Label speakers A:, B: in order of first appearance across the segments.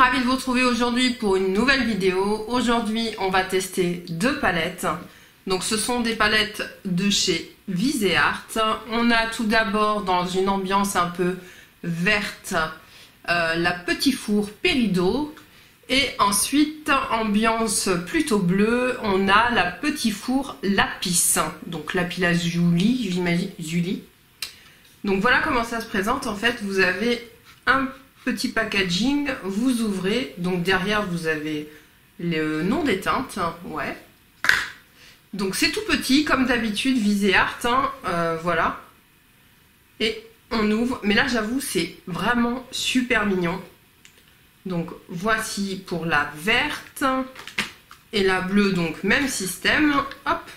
A: ravie de vous retrouver aujourd'hui pour une nouvelle vidéo. Aujourd'hui, on va tester deux palettes. Donc ce sont des palettes de chez Viseart. On a tout d'abord, dans une ambiance un peu verte, la Petit Four Peridot. Et ensuite, ambiance plutôt bleue, on a la Petit Four Lapis. Donc lapis lazuli, j'imagine, Julie. Donc voilà comment ça se présente. En fait, vous avez un petit packaging, vous ouvrez, donc derrière vous avez le nom des teintes, ouais. Donc c'est tout petit, comme d'habitude, Viseart, voilà. Et on ouvre, mais là j'avoue c'est vraiment super mignon. Donc voici pour la verte et la bleue, donc même système, hop.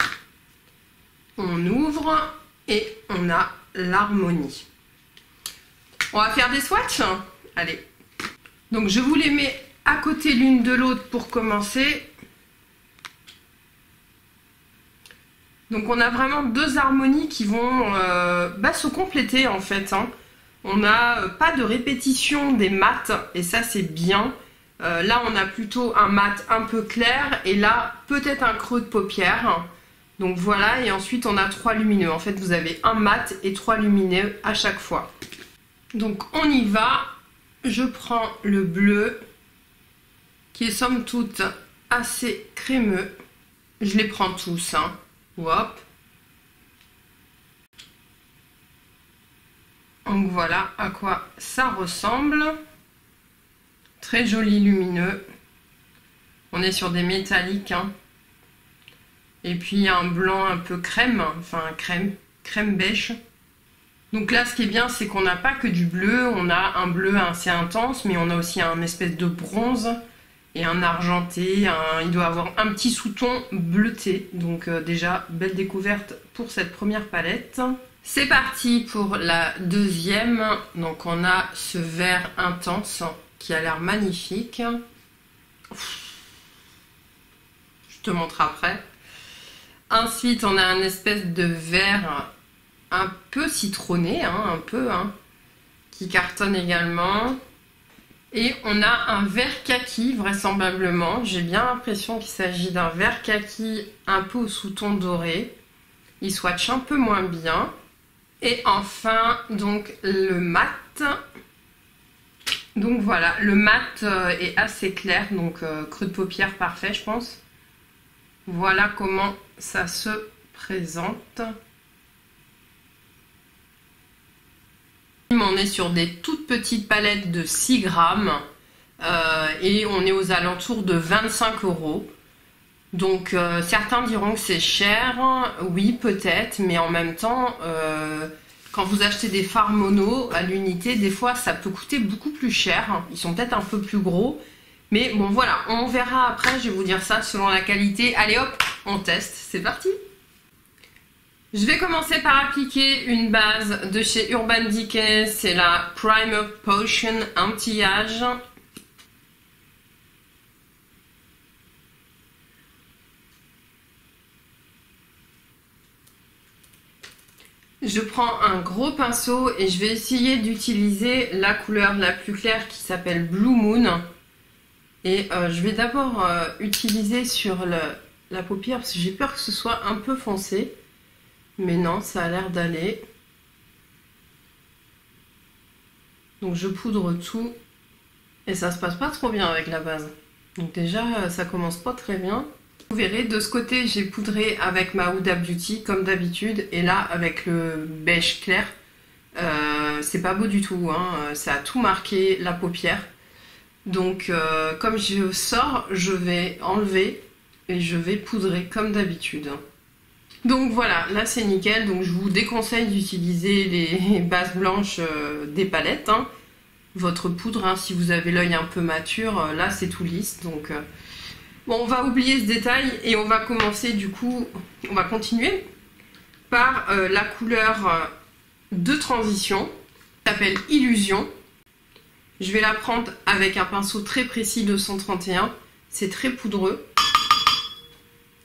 A: On ouvre et on a l'harmonie. On va faire des swatchs. Allez, donc je vous les mets à côté l'une de l'autre pour commencer. Donc on a vraiment deux harmonies qui vont se compléter en fait. On n'a pas de répétition des mats et ça c'est bien. Là on a plutôt un mat un peu clair et là peut-être un creux de paupière. Donc voilà, et ensuite on a trois lumineux. En fait vous avez un mat et trois lumineux à chaque fois. Donc on y va. Je prends le bleu qui est somme toute assez crémeux. Je les prends tous. Hop. Donc voilà à quoi ça ressemble. Très joli lumineux. On est sur des métalliques. Et puis un blanc un peu crème. Enfin crème beige. Donc là, ce qui est bien, c'est qu'on n'a pas que du bleu, on a un bleu assez intense, mais on a aussi un espèce de bronze et un argenté, il doit avoir un petit sous-ton bleuté. Donc déjà, belle découverte pour cette première palette. C'est parti pour la deuxième. Donc on a ce vert intense qui a l'air magnifique. Je te montre après. Ensuite, on a un espèce de vert un peu citronné, qui cartonne également. Et on a un vert kaki, vraisemblablement. J'ai bien l'impression qu'il s'agit d'un vert kaki un peu au sous-ton doré. Il swatch un peu moins bien. Et enfin, donc le mat. Donc voilà, le mat est assez clair, donc creux de paupière parfait, je pense. Voilà comment ça se présente. On est sur des toutes petites palettes de 6 grammes et on est aux alentours de 25 €. Donc certains diront que c'est cher, oui peut-être, mais en même temps, quand vous achetez des fards mono à l'unité, des fois ça peut coûter beaucoup plus cher. Ils sont peut-être un peu plus gros, mais bon voilà, on verra après, je vais vous dire ça selon la qualité. Allez hop, on teste, c'est parti! Je vais commencer par appliquer une base de chez Urban Decay, c'est la Primer Potion Anti-Âge. Je prends un gros pinceau et je vais essayer d'utiliser la couleur la plus claire qui s'appelle Blue Moon. Et je vais d'abord utiliser sur la paupière parce que j'ai peur que ce soit un peu foncé. Mais non, ça a l'air d'aller. Donc je poudre tout. Et ça se passe pas trop bien avec la base. Donc déjà, ça commence pas très bien. Vous verrez, de ce côté, j'ai poudré avec ma Huda Beauty, comme d'habitude. Et là, avec le beige clair, c'est pas beau du tout. Ça a tout marqué la paupière. Donc, comme je sors, je vais enlever et je vais poudrer comme d'habitude. Donc voilà, là c'est nickel, donc je vous déconseille d'utiliser les bases blanches des palettes. Votre poudre, si vous avez l'œil un peu mature, là c'est tout lisse. Donc bon, on va oublier ce détail et on va commencer du coup, on va continuer par la couleur de transition, qui s'appelle Illusion. Je vais la prendre avec un pinceau très précis de 131, c'est très poudreux.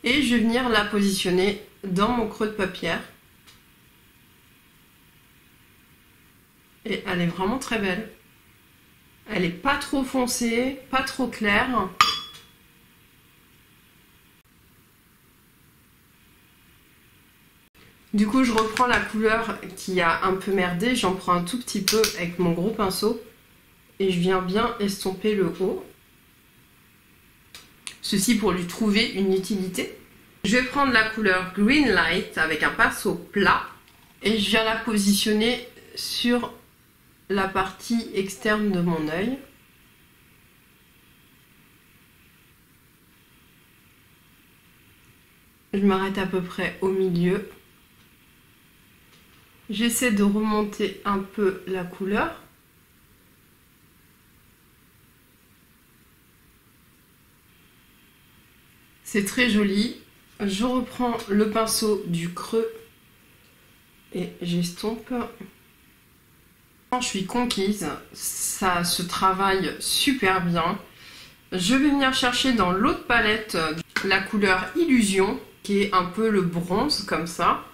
A: Et je vais venir la positionner dans mon creux de paupière. Et elle est vraiment très belle. Elle est pas trop foncée, pas trop claire. Du coup, je reprends la couleur qui a un peu merdé. J'en prends un tout petit peu avec mon gros pinceau. Et je viens bien estomper le haut. Ceci pour lui trouver une utilité. Je vais prendre la couleur Green Light avec un pinceau plat. Et je viens la positionner sur la partie externe de mon œil. Je m'arrête à peu près au milieu. J'essaie de remonter un peu la couleur. C'est très joli. Je reprends le pinceau du creux et j'estompe. Je suis conquise, ça se travaille super bien. Je vais venir chercher dans l'autre palette la couleur Illusion, qui est un peu le bronze comme ça.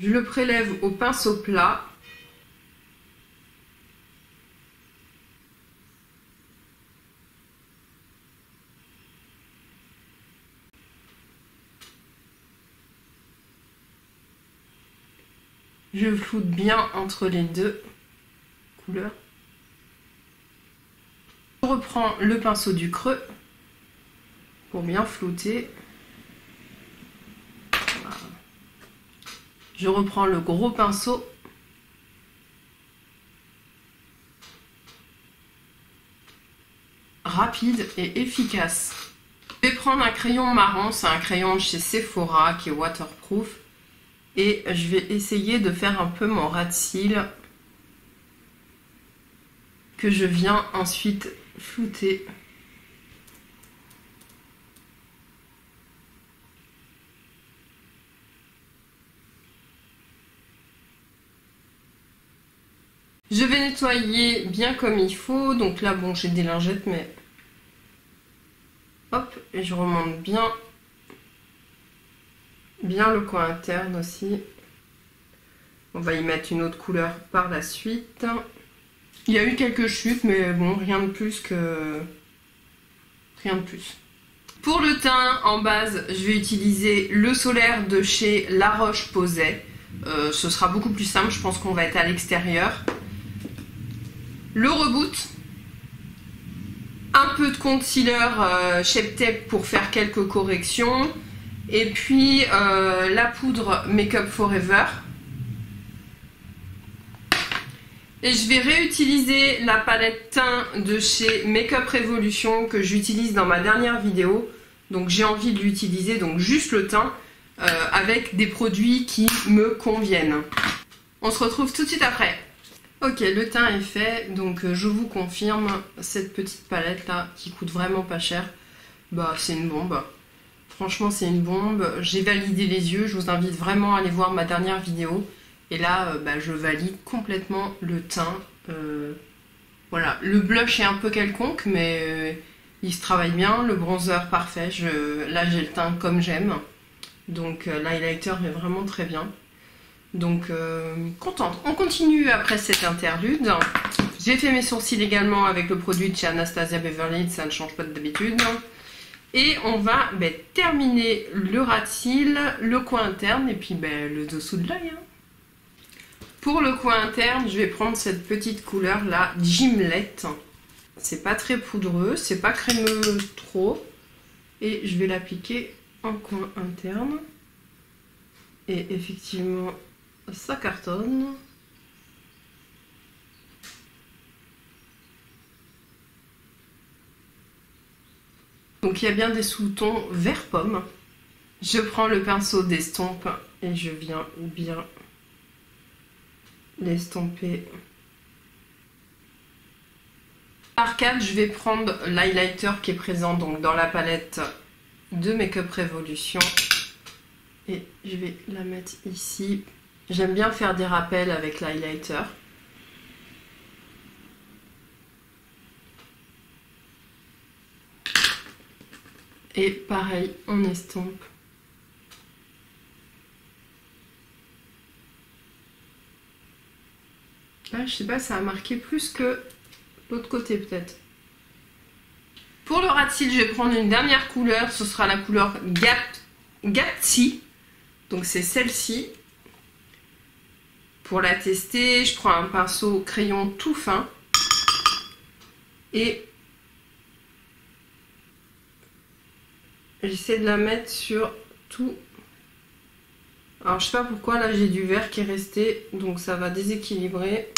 A: Je le prélève au pinceau plat. Je floute bien entre les deux couleurs. Je reprends le pinceau du creux pour bien flouter. Voilà. Je reprends le gros pinceau. Rapide et efficace. Je vais prendre un crayon marron, c'est un crayon de chez Sephora qui est waterproof. Et je vais essayer de faire un peu mon ras de cils que je viens ensuite flouter. Je vais nettoyer bien comme il faut. Donc là, bon, j'ai des lingettes, mais hop, et je remonte bien le coin interne aussi. On va y mettre une autre couleur par la suite. Il y a eu quelques chutes, mais bon, rien de plus que... rien de plus. Pour le teint, en base, je vais utiliser le solaire de chez La Roche-Posay. Ce sera beaucoup plus simple, je pense qu'on va être à l'extérieur. Le Reboot. Un peu de concealer Shape Tape pour faire quelques corrections. Et puis la poudre Make Up Forever. Et je vais réutiliser la palette teint de chez Make Up Revolution que j'utilise dans ma dernière vidéo. Donc j'ai envie de l'utiliser, donc juste le teint, avec des produits qui me conviennent. On se retrouve tout de suite après. Ok, le teint est fait, donc je vous confirme, cette petite palette là qui coûte vraiment pas cher, bah c'est une bombe. Franchement c'est une bombe, j'ai validé les yeux, je vous invite vraiment à aller voir ma dernière vidéo. Et là bah, je valide complètement le teint. Voilà, le blush est un peu quelconque mais il se travaille bien, le bronzer parfait, là j'ai le teint comme j'aime. Donc l'highlighter est vraiment très bien. Donc contente. On continue après cet interlude. J'ai fait mes sourcils également avec le produit de chez Anastasia Beverly, ça ne change pas d'habitude. Et on va terminer le ras de cils, le coin interne et puis le dessous de l'œil. Hein. Pour le coin interne, je vais prendre cette petite couleur là, Gimlet. C'est pas très poudreux, c'est pas crémeux trop. Et je vais l'appliquer en coin interne. Et effectivement, ça cartonne. Donc il y a bien des sous-tons vert pomme. Je prends le pinceau d'estompe et je viens bien l'estomper. Arcade, je vais prendre l'highlighter qui est présent donc dans la palette de Make Up Revolution. Et je vais la mettre ici. J'aime bien faire des rappels avec l'highlighter. Et pareil, on estompe. Là, je sais pas, ça a marqué plus que l'autre côté peut-être. Pour le ras de cils, je vais prendre une dernière couleur. Ce sera la couleur Gapti. Donc c'est celle-ci. Pour la tester, je prends un pinceau crayon tout fin. Et j'essaie de la mettre sur tout. Alors je sais pas pourquoi, là j'ai du vert qui est resté. Donc ça va déséquilibrer.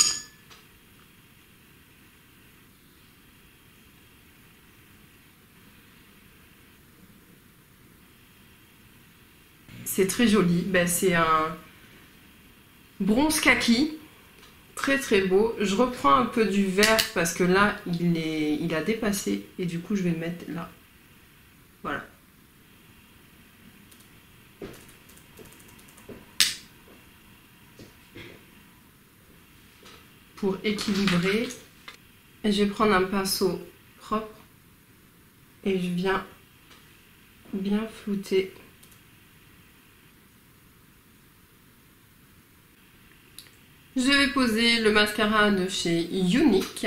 A: C'est très joli. Ben, c'est un bronze kaki. Très très beau. Je reprends un peu du vert parce que là il a dépassé. Et du coup je vais le mettre là. Voilà. Pour équilibrer. Et je vais prendre un pinceau propre. Et je viens bien flouter. Je vais poser le mascara de chez Younique.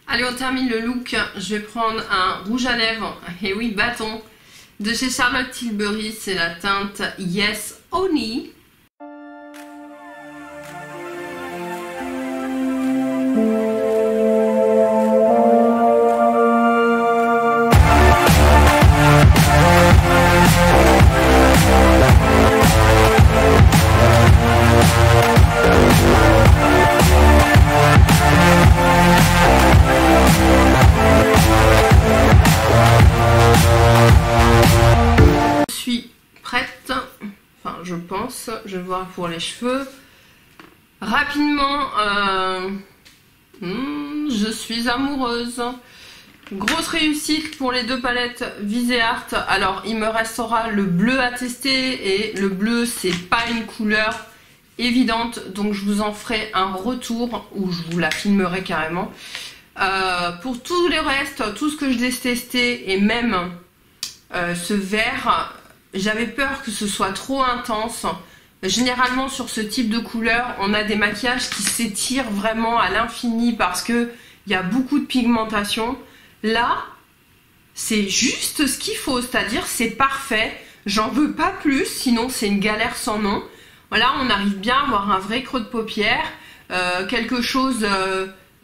A: Allez, on termine le look. Je vais prendre un rouge à lèvres, et oui, bâton, de chez Charlotte Tilbury. C'est la teinte Yes Honey. Je pense, je vais voir pour les cheveux. Rapidement, je suis amoureuse. Grosse réussite pour les deux palettes Viseart. Alors, il me restera le bleu à tester. Et le bleu, c'est pas une couleur évidente. Donc, je vous en ferai un retour où je vous la filmerai carrément. Pour tout le reste, tout ce que je détestais et même ce vert... J'avais peur que ce soit trop intense. Généralement sur ce type de couleur, on a des maquillages qui s'étirent vraiment à l'infini parce qu'il y a beaucoup de pigmentation. Là, c'est juste ce qu'il faut, c'est-à-dire c'est parfait. J'en veux pas plus, sinon c'est une galère sans nom. Voilà, on arrive bien à avoir un vrai creux de paupière, quelque chose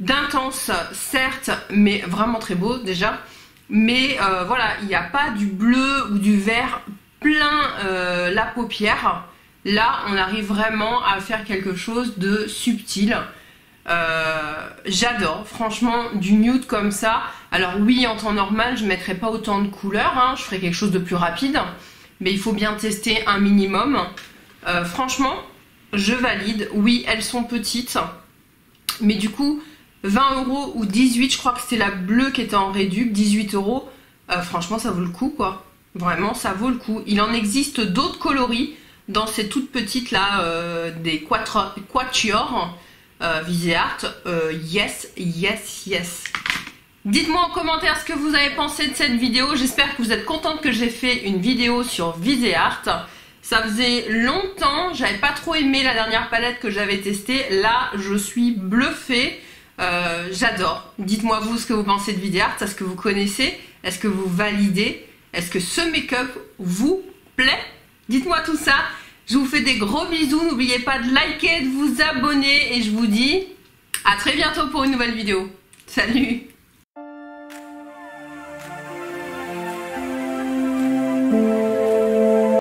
A: d'intense, certes, mais vraiment très beau déjà. Mais voilà, il n'y a pas du bleu ou du vert plein la paupière. Là on arrive vraiment à faire quelque chose de subtil. J'adore franchement du nude comme ça. Alors oui, en temps normal je ne mettrai pas autant de couleurs, hein, je ferai quelque chose de plus rapide, mais il faut bien tester un minimum. Franchement je valide. Oui, elles sont petites, mais du coup 20 € ou 18, je crois que c'était la bleue qui était en réduc, 18 €. Franchement ça vaut le coup quoi. Vraiment, ça vaut le coup. Il en existe d'autres coloris dans ces toutes petites là, des quatuors Viseart. Yes, yes, yes. Dites-moi en commentaire ce que vous avez pensé de cette vidéo. J'espère que vous êtes contente que j'ai fait une vidéo sur Viseart. Ça faisait longtemps, j'avais pas trop aimé la dernière palette que j'avais testée. Là, je suis bluffée. J'adore. Dites-moi vous ce que vous pensez de Viseart. Est-ce que vous connaissez? Est-ce que vous validez? Est-ce que ce make-up vous plaît? Dites-moi tout ça. Je vous fais des gros bisous. N'oubliez pas de liker, de vous abonner. Et je vous dis à très bientôt pour une nouvelle vidéo. Salut!